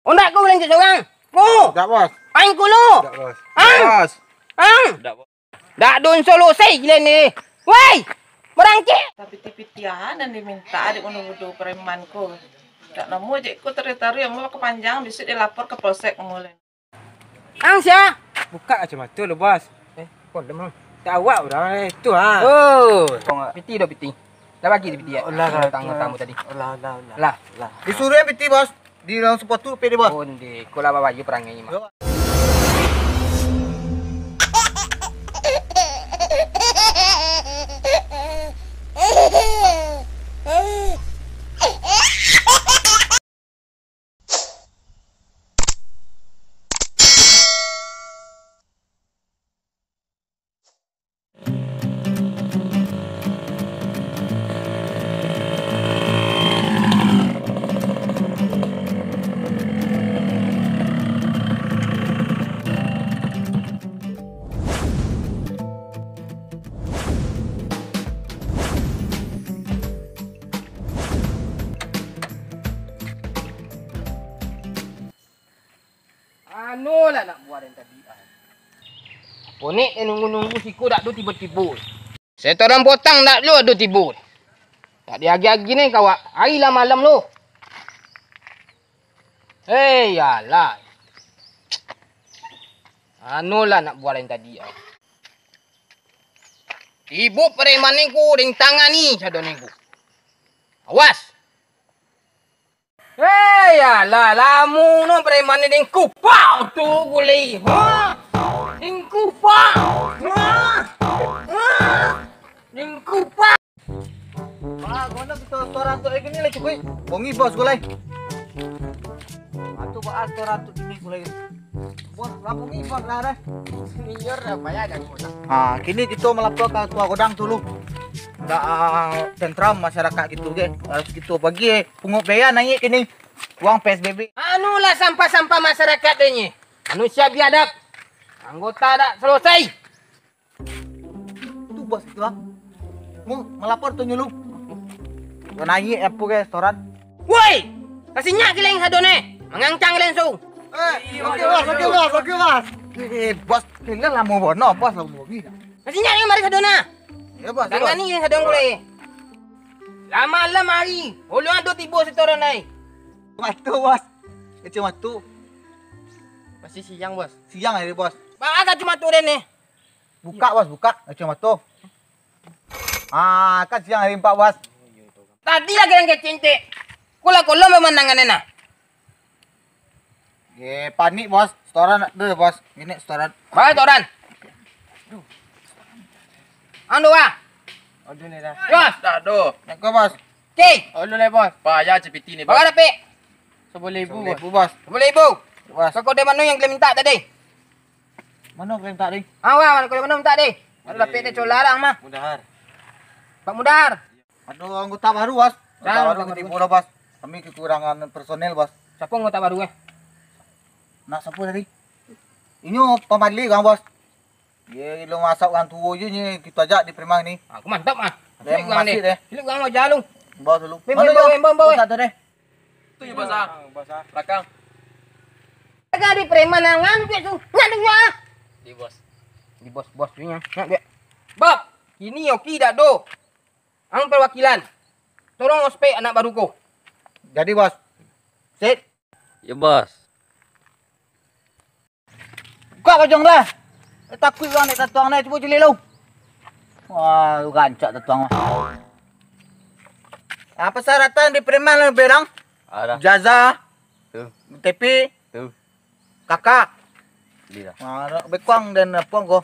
Undak ku lanjut seorang. Ku. Tak bos. Aing ku lu. Tak bos. Bos. Tak bos. Dak dun solusi gila ni. Woi. Berangkit. Tapi tipitian dan diminta adik menuduh premanku. Tak nemu aja ku tertarik yang mau kepanjang bisa dilapor ke polsek mulai. Sia. Buka kacamata lu bos. Kau demam. Tak awak dah itu ha. Oh. Piti dah piti. Dah bagi dia piti ya. Lah, tamu tadi. Lah. Lah. Disuruh yang piti bos. Di dalam sepatu pedi bos. Onde, kau lah bawa baju perangai ni mah. Anu lah nak buat yang tadi. Ponik yang nunggu-nunggu siku dak tu tiba-tiba. Setoran potang dak lu adu tiba. Tak diagi-agi ni kawak. Hari lah malam lu. Hei, yalah. Anu lah nak buat yang tadi. Ibu preman ni ku ring tangan ni sadon ni ku. Awas. Hei, yalah, lamu no preman ni ding kupau tu guli. Ha? Ding kupau. Ding kupau. Ah, guna kita restoran tu lagi ni lagi cukup. Bongi bos gulai. Atu ba restoran tu ini gulai. Bos, bongi bos lah dah. Senior apa ya dah guna. Ah, kini kita melapor ke tua godang dulu. Dah tentram masyarakat gitu ke. Harus kita bagi pungut biaya naik kini. Uang PSBB. Anu lah sampah-sampah masyarakat ni. Manusia biadab. Anggota dah selesai. Tu bos itu ah. Mau melapor tu nyulu. Kau naik apa ke restoran? Woi! Kasih nyak kileng hadon ni. Mengancang langsung. Okey bos. Bos, kena lah mau bono bos lah mau ni. Kasih nyak ni mari hadon na. Ya bos. Jangan ni hadon boleh. Lama-lama mari. Ulun ada tiba setoran ni. Matu bos. Kecil matu. Masih siang bos. Siang hari bos. Ba agak cuma tu ni. Buka bos, buka. Kecil matu. Ah, kan siang hari 4 bos. Tadi lagi yang kecintik. Kula memandangan na. Ye, panik bos. Restoran ada bos. Ini restoran. Bawa setoran. Anu ah. Aduh ni dah. Bos. Tak do. Nak kau bos. Okey. Aduh ni bos. Payah CPT ni bos. Bawa dapat. 10,000 Boleh bos. bos. Boleh ibu. Bos. Kau kode mana yang kalian minta tadi? Mana kau tak ni? Awak kode mana minta tadi? Ada dapat dia colarang mah. Mudahar. Pak Mudar. Ada anggota baru bos. Jangan, Anggota baru ketipu dah bos. Kami kekurangan personel bos. Siapa anggota baru Nak siapa tadi? Ini pemadli kan bos. Ye, lo masak orang tua je ni kita ajak di Permang ni. Aku mantap ah. Ada yang masih deh. Hidup kamu jalan. Bos dulu. Bawa. Satu deh. Tu je bos ah. Belakang. Agak di preman ngan tu. Ngan dia. Di bos. Di bos punya. Ngan dia. Bob, ini okey dak do. Ang perwakilan. Tolong ospek anak baruku. Jadi bos. Sit. Ya bos. Buka kau lah. Takut orang nak tatuang ni cuba jelik lu. Wah, gancak tatuang mah. Apa persyaratan di Permang lu berang? Ada. Jaza, Tu. tepi, Tu. kakak. Di dah. Bekuang dan puang ko.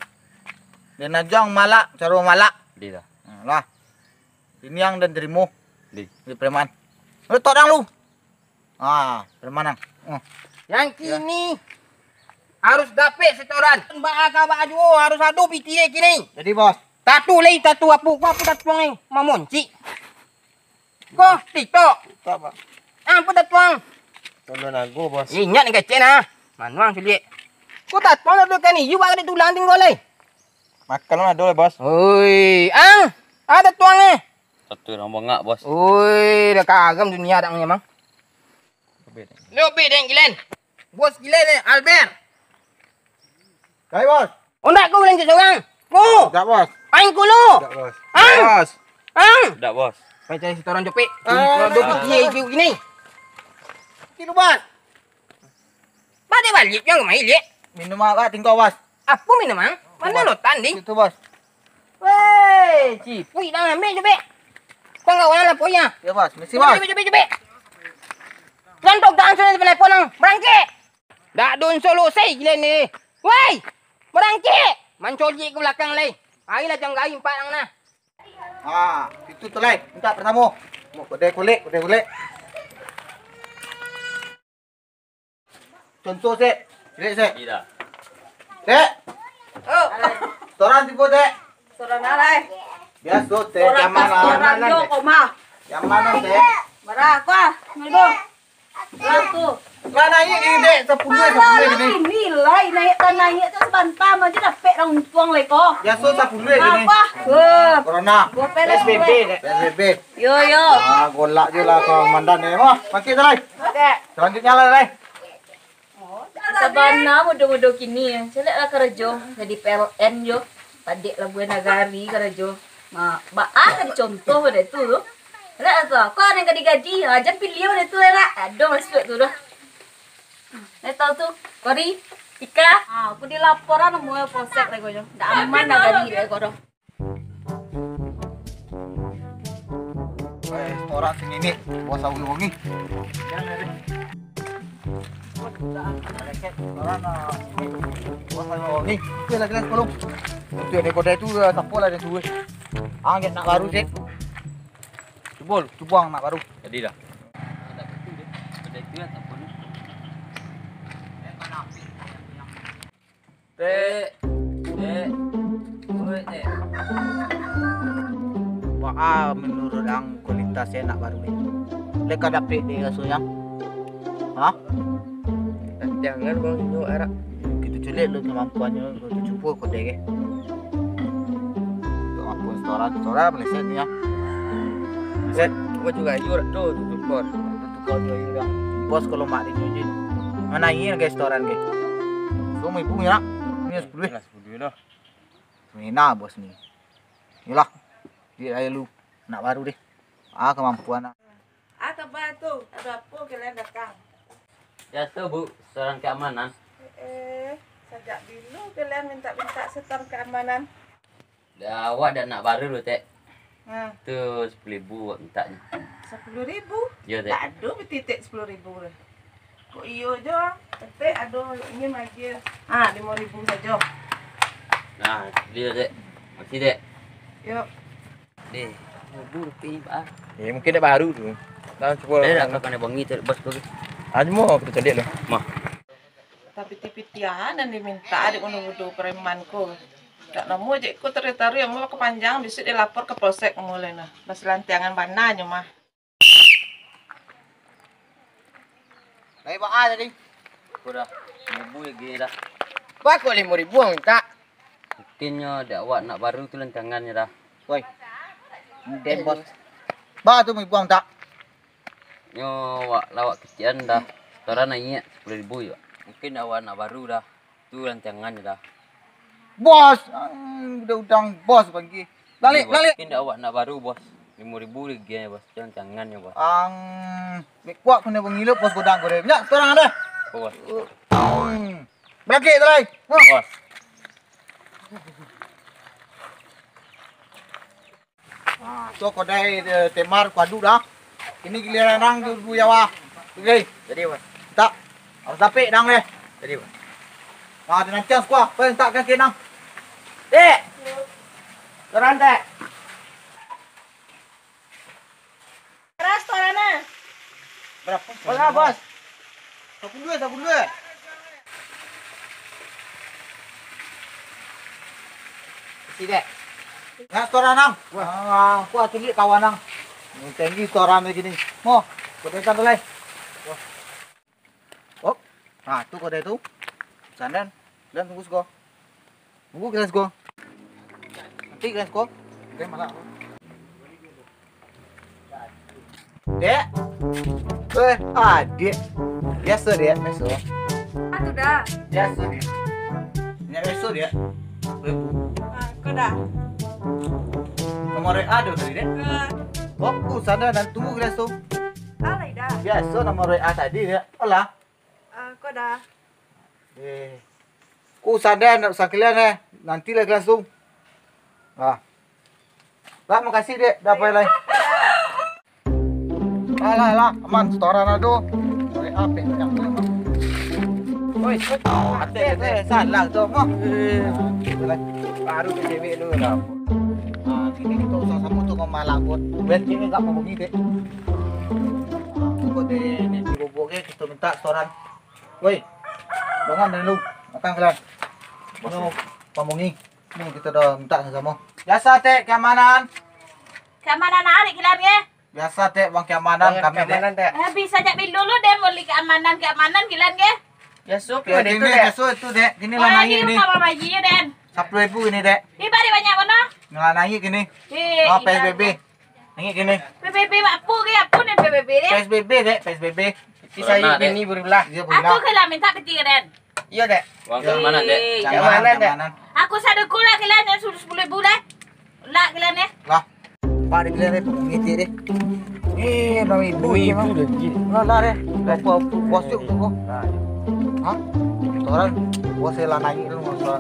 Dan najang malak, cara malak. Di dah. Lah. Ini yang dan terima Di. di Preman. Lu todang lu. Ah, Preman ang. Yang kini harus dapat setoran. Baka baju harus ada piti kini. Jadi bos, Tatu lagi tatu apa tatuang ni? Mamonci. Ko TikTok. tak apa. Apa tatuang? Tolong aku bos. Ingat ni kecil ah. Manuang sulit. Ko tatuang tu kan ni. You bagi tulang tinggal leh. Makan lah dulu bos. Oi, ada tuang ni. Satu orang bangak bos. Oi, dah kagam dunia dah ni mang. Lebih dan Gilen. Bos Gilen ni, Albert. Baik, bos. Ondak kau belanja seorang. Ku. Tak, bos. Aing ku lu. Tak, bos. Ang. Bos. Ang. Tak, bos. Pai cari setoran jopek. Ah, Dua putih gini. Kilo, bos. Balik balik yang kemai lihat. Minum apa tinggal, bos? Apa minum ang? Mana lo tanding? Itu, bos. Weh, cipui dah ambil jopek. Kau enggak warna lapor ya? Ya, bos. Mesti, bos. Jopek. Lantok dah ansur di telepon ang. Berangkit. Dak dun solo saya Gilen ni. Wei! Berangkit. Mancoli ke belakang lai. Ayolah jangan gaya empat ang nah. Itu tu lai. Minta pertama. Mau kedai kulit. Contoh, Sek. Sek, Sek. Tidak. Sek. Oh, Setoran tiba, Sek. suara nalai. Biasa, Sek. Yang mana? Orang yo kok mah. Yang mana, Sek? Marah aku ah. Nalbo. Lalu. Lah naik ini, Dek. 10 gini. Nilai naik naik tu sebentar aja dapat orang tuang lagi kok. Biasa 10 gini. Apa? Corona. Gua PSBB. PSBB. Yo yo. Golak je lah kau mandan ni. Wah, pakai tu lai. Oke. Selanjutnya lah lai. Sabana mudo-mudo kini ya. Celek lah kerja jadi PLN yo. Padik lah gue nagari kerja. Kan contoh pada tu tu. Lah tu. Kau ada yang gadi-gadi. Aja pilih pada tu lah. Aduh masuk tu dah. Tahu tu. Kori. Tika. Aku dilaporan semua polsek lah kau. Dah aman nagari deh kau. Orang sini ni. Bos aku ni. Ni, tu lah kelas kolom. Tu ni kodai tu siapa lah dia tu. Angkat nak baru set. Cuba nak baru. Jadi dah. Ada itu lah tak pun. Wah, menurut ang kualitas saya nak baru ni. Leka dapat dia rasanya. Ha? Jangan kau tunjuk arak. Kita culik lu kemampuannya lu cuba kodai ke. Kemampuan setoran Malaysia ni ya. Set. Kau juga jur tu tutup kor. Kau juga. Bos kalau mak dia mana ini guys setoran ke. So mau ibu ya. Ini 10. Kelas 10 dah. Mina bos ni. Inilah. Dia ayo lu nak baru deh. Kemampuan. Kabar tu. Ada apa kalian datang? Ya tu bu, seorang keamanan. Sejak dulu kalian minta setor keamanan. Dah awak dah nak baru tu tek. Nah, Tu 10,000 awak mintanya. 10,000. Ya tek. Tak ada betitik 10,000 dah. Kok iyo je. Tetek ada ini lagi. 5,000 saja. Nah, dia tek. Makasih tek. Yuk. Deh. Bu rupi ba. Mungkin dah baru tu. Dah cuba. Dah kau kena bangi tu bos kau. Ajmo kita calik lah. Mah. Tapi tipitian dan diminta adik udah premanku. Tak nemu je ku teritaru yang mau kepanjang bisa dilapor ke polsek mulai nah. Masih lantiangan bananya mah. Lai ba tadi? Aku dah 1,000 lagi dah. Kau aku 5,000 ang minta. Mungkinnya dah awak nak baru tu lantangannya dah. Woi. Den bos. Ba tu mau buang tak? Nyo awak lawak kecian dah. Setoran naik 10,000 ya. Mungkin awak nak baru dah. Tu lantangannya dah. Bos, udah udang bos bagi. Lalik. Mungkin awak nak baru bos. 5,000 lagi ya bos. Tu lantangannya bos. Kuat kena mengilup bos godang kau deh. Banyak seorang ada. Bos. Belakik tu lai. Bos. Tu kodai temar kuadu dah. Ini giliran orang tu Jawa. Okey. Jadi bos. Tak. Harus tapik dang leh. Jadi bos. Dia nak chance kuah. Pen tak kaki nang. Dek. Seorang dek. Restorannya. Berapa? Berapa bos? 10. Si dek. Nak setoran nang. Kuat tinggi kawan nang. Tinggi setoran begini. Mo, kodai kan tu lai. Oh. Tu kodai tu. Sandan. Dan tunggu sko. Tunggu kelas sko. Nanti kelas sko. Okey malah. Dek. Adik. Biasa dia, biasa. Aku dah. Biasa dia. Ini biasa dia. Kau dah. Nomor WA ada tadi dek. Aku sana dan tunggu biasa. Alai dah. Biasa nomor WA tadi dia. Alah. Kau dah. Ku sadar nak sekalian nanti lagi langsung. Ah. Lah makasih dek, dah apa lagi. Alah, aman setoran aduh. Sorry apa yang Oi, hati salah tu mah. Baru ke cewek lu dah. Sini kita usah sama tu kau malah kot. Ben kini enggak mau begitu. Kau deh ni bobok ke kita minta setoran. Woi. Bangun dulu. Makan kalian. Mau pamungi. Ni kita dah minta sama. Biasa teh keamanan. Keamanan adik kilan ke? Biasa teh bang keamanan kami teh. Bisa ajak bil dulu deh mau keamanan kilan ke? Ya sup Ya, itu ini deh. biasa itu deh. Gini lah naik ni. Sama bayi Den. 10.000 ini dek. Ini bari banyak mana? Nggak naik gini. Eh, Oh PSBB. Naik gini. PBB apa ke apa nih PBB deh? PSBB dek, PSBB. Di saya ini berbelah. Dia Aku bilang. kela minta ketiga Den. Iya dek. Uang ke mana, Dek? Keamanan, Dek. Aku sadar kula kilan yang sudah 10 bulan. Lah kilan ya. Lah. Pak dia bilang deh, pengiti deh. Bang ibu lagi. lah deh. Apa bos tu kok? Hah? Orang bos lah naik lu masa.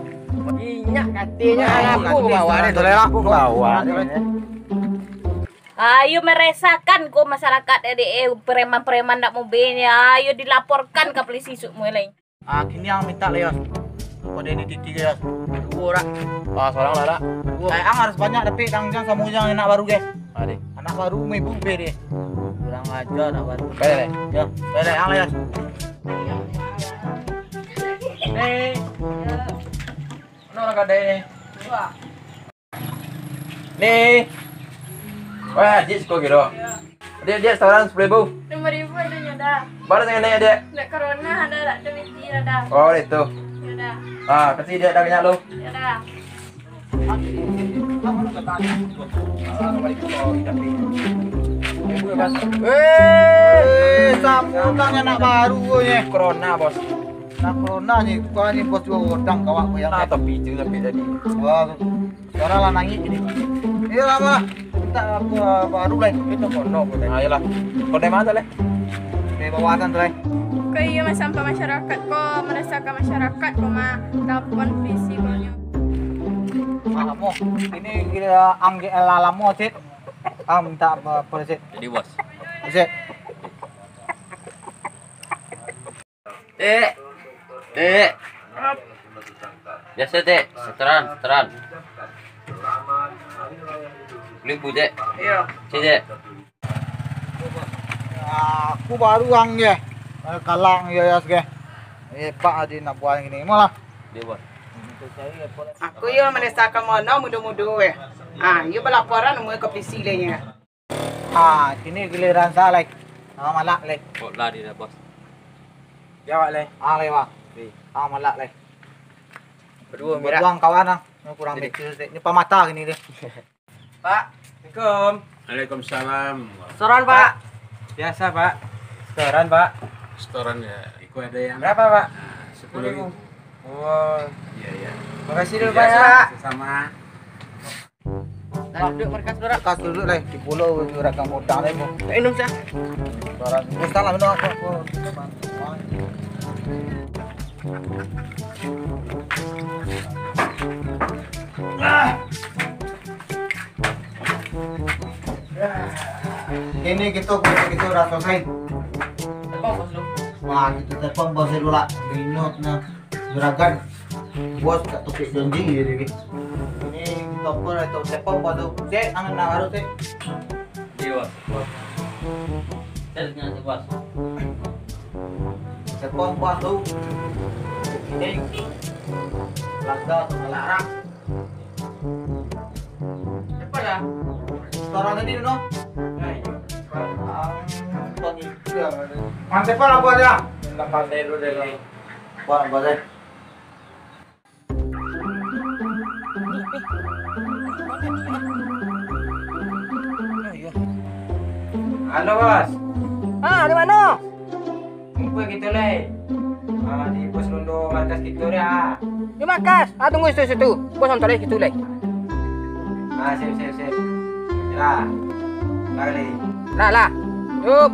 Inyak katanya aku bawa deh. Aku bawa. Ayo meresahkan ko masyarakat preman-preman nak mobilnya. Ayo dilaporkan ke polisi mulai. Kini yang minta lah ya. Pada ini titik ya. Dua orang. Seorang lah dak. Ang harus banyak tapi jangan sama yang anak baru ke. Adik. Anak baru mau ibu deh. Kurang ajar anak baru. Bele. Ya, beda ang lah ya. Mana orang kadai ni? Nih. Wah, dia suka gitu. Dia setoran 10.000. 5.000 ada dah. Baru saya nanya dia. Nak corona ada tak ada mesti ada. Oh, itu. Ya dah. Kasih dia dah banyak lu. Ya dah. Sambutan anak baru nya. Corona, Bos. Nak corona ni, kau ni bos juga udang kawak yang. Nah, tapi itu tapi tadi. Wah, sekarang lah nangis ini. Iya lama. Kita baru lah. Itu kono pun. Ayolah. Kau dari mana leh? Dari bawaan tu lah. Kau iya sampai masyarakat kau meresahkan masyarakat kau mah telepon polisi kau nya. Mo, ini kita angge lalamo cik. Minta polisi. Jadi bos. Cik. Dek. Biasa, Dek. Setoran. Beli Dek. Iya. Cik, Dek. Aku baru ang ye. Kalang ya ge. Pak adi nak buat gini malah. Dia bos. Aku yo meresahkan mana mudu-mudu yo berlaporan mau ke polisi lenya. Kini giliran saya lek. Malak lek. Kok lari dah, bos. Jawab leh. Lek wah. Malak lek. Berdua merah. Berjuang kawan kurang betul. Ini pamata gini deh. Pak. Assalamualaikum. Waalaikumsalam. Setoran, Pak. Biasa, Pak. Setoran, Pak. Setoran ya, ikut ada yang Berapa, Pak? 10.000. Oh, Iya. makasih dulu, Pak ya. Sama. Nah, duduk mereka saudara. Kas dulu lek di pulau jurang kamu utang lek mo. Minum sah. Orang mustang lah minum aku. Ini gitu udah selesai. Telepon bos lu. Wah, itu telepon bos dulu lah. Minut na juragan. Bos tak tupik janji dia. Ini kita pun itu telepon bos tu. Cek, angan nak harus cek. Dia bos. Saya dengan si bos. Telepon bos tu. Ini laga tu melarang. Cepat dah. Setoran tadi no. Mantep lah buat ya. Nak pandai dulu dari. Buat deh. Halo, Bos. Ah, di mana? apa gitu le? Di pos rondo markas gitu ya. Di markas. Tunggu situ. Bos nonton lagi gitu, Le. Sip. Ya. Lagi. Lah. Yup.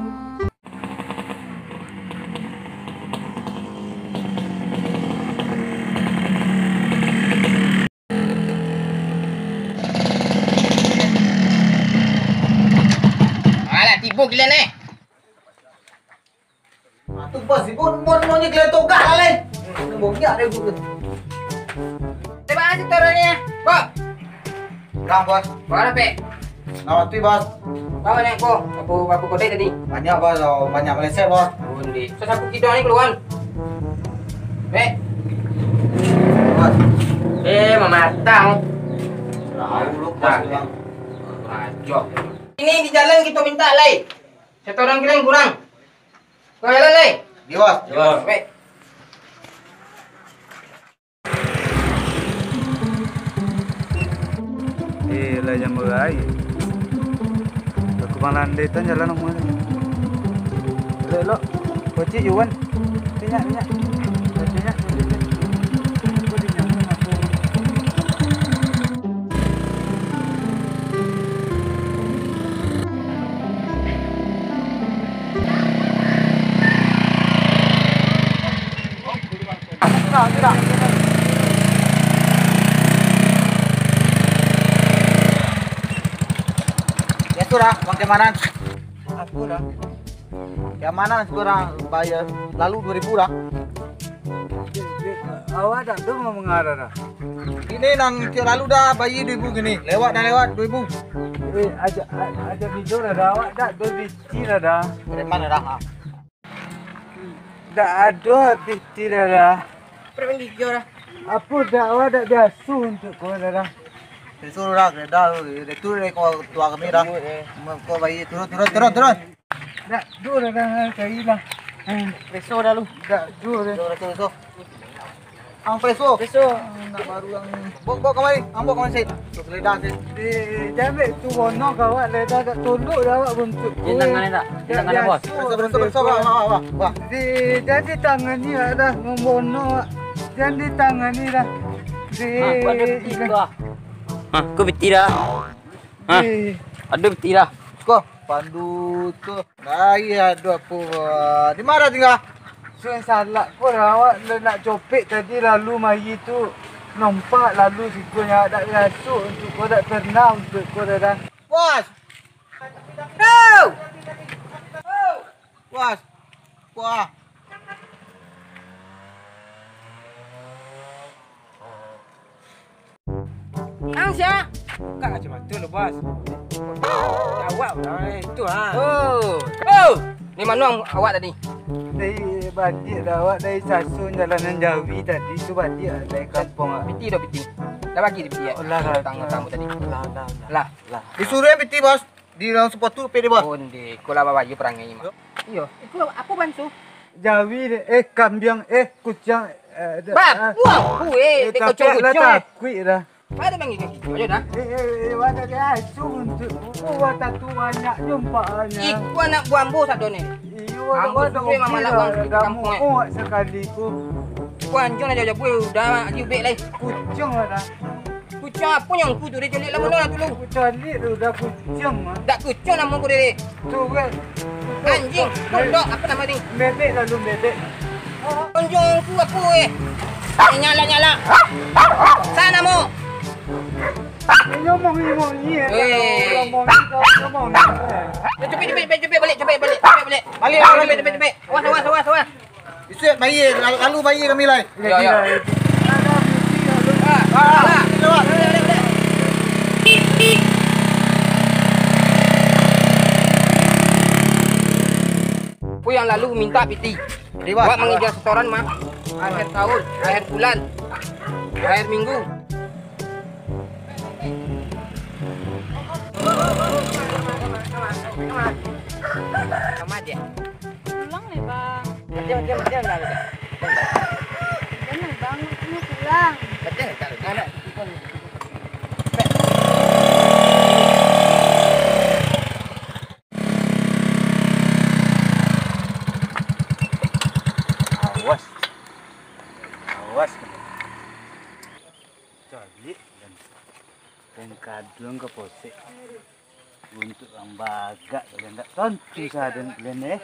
Alah, tiba gila ni. Tu bos ibun mon ni kena togak lah le. Bongyak dia gua. Terima kasih turunnya. Kok? Berang bos. Bawa apa? Nama tu bos. Bawa naik kok. Apa kodek tadi? Banyak bos, banyak meleset bos. Bundi. So sapu kita ni keluar. Mek. Bos. Mematang. Tahu lu bos bilang. Rajok. Ini di jalan kita minta lai. Satu orang kira yang kurang. Kau jalan lai. Di bos. Baik. Lah jam berai. Aku malam dia tan jalan nama ni. Lelok. Kocik Yuan. Minyak. Tidak. Ya sudah, bang keamanan. Aku dah. Keamanan sekarang bayar lalu 2000 dah. Awak tak tu mau mengarah dah. Ini nang tiap lalu dah bayar 2000 gini. Lewat 2000. Ada video dah. Awak tak berbiti dah. Dari mana dah? Tak ada berbiti dah. Berapa video dah? Apa dah awak tak biasa untuk kau dah. Suruh dah, tu kau tua kami dah. Kau bayar turun. Tak dua dah kali lah. Peso dah lu. Tak dua dah. Peso. Ang peso. Nak baru yang bawa kemari. Ang bawa kemari saya. Tu seledah saya. Jamik tu wono kawak ledah kat tunduk dah awak bentuk. Ini tangannya tak? Ini tangannya bos. Bersih. Wah. Jadi tangan ni ada ngono. Jadi tangan ni dah. Buat ada beti dah. Kau beti dah. Ada beti dah. Kau pandu tu. Ada apa? Di mana tinggal? Salah kau awak nak copek tadi lalu mari tu nampak lalu sikunya tak rasuk untuk kau tak pernah untuk kau dah. Bos. Bos. Wah. Angsa. Tak macam tu lah bos. Awak lah itu ah. Oh. Ni mana awak tadi? Dari bandik dah awak dari Sasun jalanan Jawi tadi tu bandik dari kampung ah. Piti dah piti. Dah bagi dia piti. Lah Tang tadi. Lah. Disuruh yang piti bos. Di dalam sepatu pede bos. Onde, kau lah bawa baju perangai ni mak. Iyo. Aku apa bantu? Jawi kambing kucing Bab, buang. Kau tak cuci. takut dah. Ada bang ini. Ayo dah. Wadah dia asun untuk buat tatu banyak jumpaannya. Iku anak buang bos satu ni. Iyo, Ambos tu memang malak bang di kampung ni. Oh, sekali ku Iku anjung nak jauh jauh dah lagi ubek lagi. kucing dah. Kucing apa yang ku tu dia jelik lama dah tolong. Kucing tu dah kucing. Tak kucing nama ku dia. Tu kan. Anjing, kodok apa nama ni? Bebek lalu bebek. Anjung ku apa nyala. Sana mo. Ngomong ni. Ngomong. Cepet balik. Balik. Awas. Isuat bayar. Lalu bayar kami lah. Ya. Aku yang lalu minta piti. Buat mengejar setoran mah. Akhir tahun, akhir bulan, akhir minggu. Sama aja. Pulang nih bang. Macam lah. Bener bang, ini pulang. Betul tak? Ada. awas. Jadi dan kadung ke posek untuk lembaga kalian tak tontu saden kalian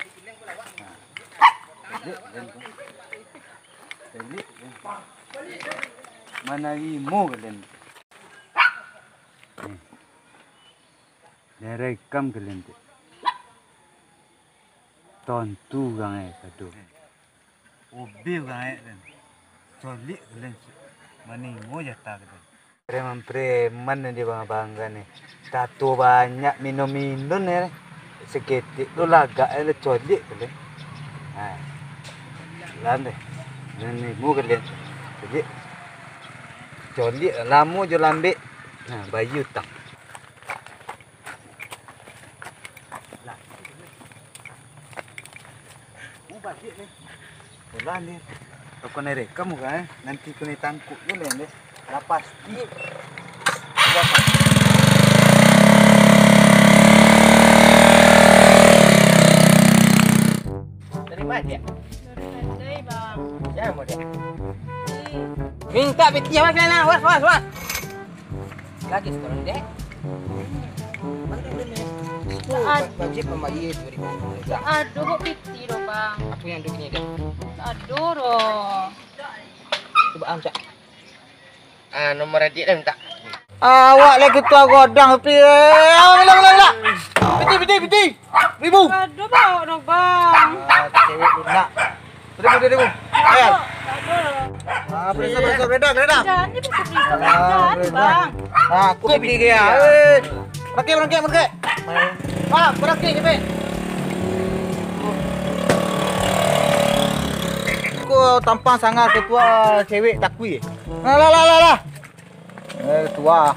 jadi mana imu kalian direkam kalian tu tontu gang kadung ubi gang kalian colik kalian mana imu jatah kalian preman-preman di bangga nih. Tato banyak minum-minum ya. Seketik tu lagak ada colik kalian. Nah. Lan deh. Ini mu kalian. Jadi colik lamu jo lambe. Nah, bayi utang. Lah. Mu balik nih. Pulang nih. Aku rekam kan, nanti kena tangkuk dulu deh. Lah pasti. Dari mana dia? Dari bang. Siapa mau dia? Minta peti awas kalian, awas. Lagi sekarang dek. Wajib membayar 2000. Aduh, kok piti loh bang. Aku yang duduknya dek. Aduh loh. Coba amsak. Nomor dia dah minta. Awak le ketua godang pi. Bila. Piti. 1000. Aduh bawa dong bang. Cewek lunak. 1000. Ayo. Berasa beda. Jangan bisa bang. Aku pergi dia. Pakai. Beraki je, Kau tampang sangat ketua cewek takui. Lah. Ketua.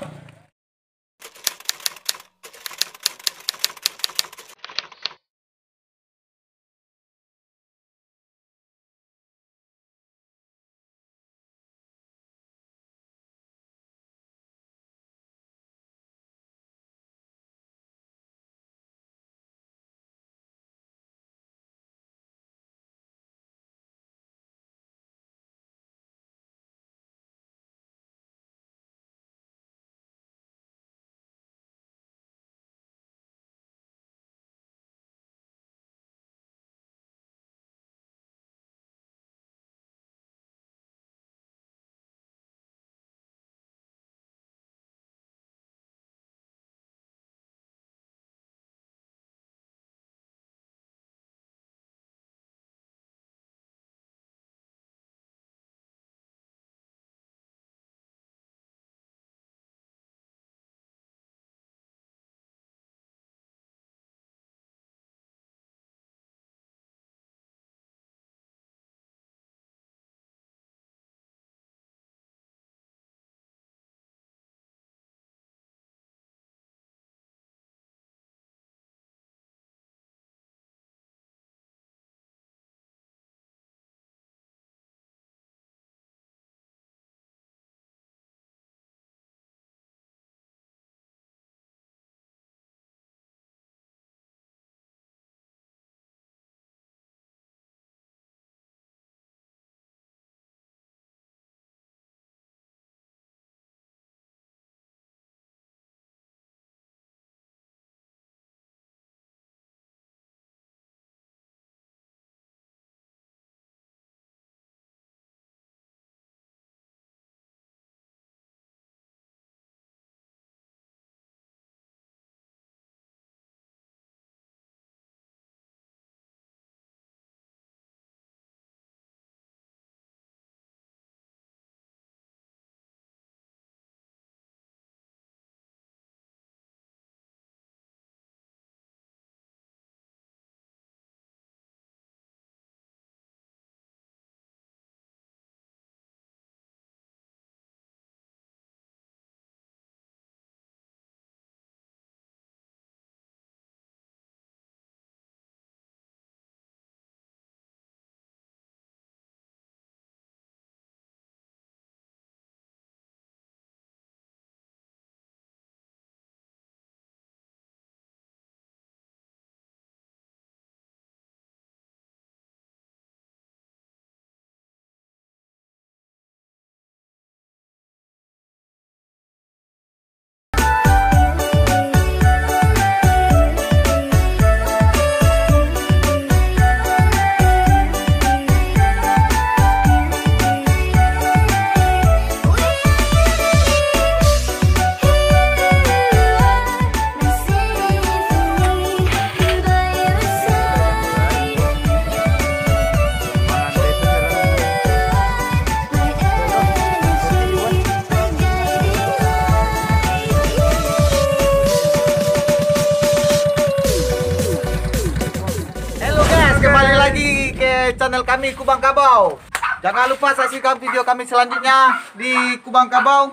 channel kami Kubang Kabau. Jangan lupa saksikan video kami selanjutnya di Kubang Kabau.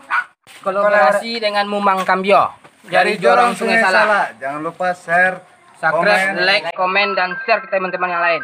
Kolaborasi dengan Mumang Kambyo dari Jorong Sungai Salak. Jangan lupa share, Subscribe, komen. like, komen, dan share ke teman-teman yang lain.